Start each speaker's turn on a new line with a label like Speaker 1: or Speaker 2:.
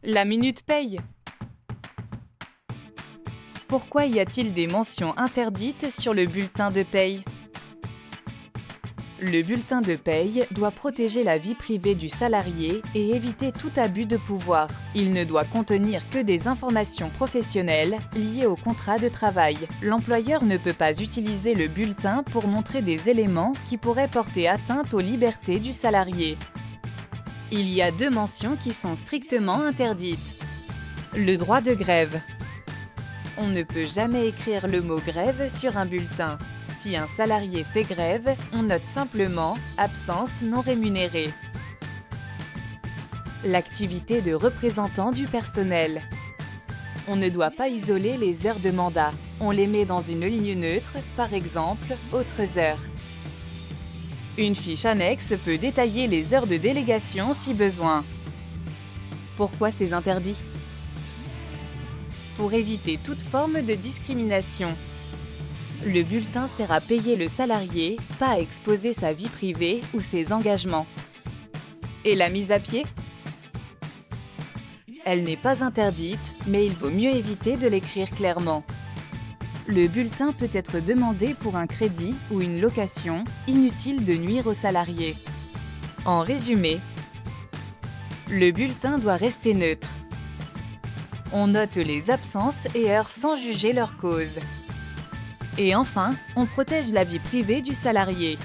Speaker 1: La minute paye. Pourquoi y a-t-il des mentions interdites sur le bulletin de paye? Le bulletin de paye doit protéger la vie privée du salarié et éviter tout abus de pouvoir. Il ne doit contenir que des informations professionnelles liées au contrat de travail. L'employeur ne peut pas utiliser le bulletin pour montrer des éléments qui pourraient porter atteinte aux libertés du salarié. Il y a 2 mentions qui sont strictement interdites. Le droit de grève. On ne peut jamais écrire le mot « grève » sur un bulletin. Si un salarié fait grève, on note simplement « absence non rémunérée ». L'activité de représentant du personnel. On ne doit pas isoler les heures de mandat. On les met dans une ligne neutre, par exemple « autres heures ». Une fiche annexe peut détailler les heures de délégation si besoin. Pourquoi ces interdits? Pour éviter toute forme de discrimination. Le bulletin sert à payer le salarié, pas à exposer sa vie privée ou ses engagements. Et la mise à pied? Elle n'est pas interdite, mais il vaut mieux éviter de l'écrire clairement. Le bulletin peut être demandé pour un crédit ou une location, inutile de nuire aux salariés. En résumé, le bulletin doit rester neutre. On note les absences et heures sans juger leur cause. Et enfin, on protège la vie privée du salarié.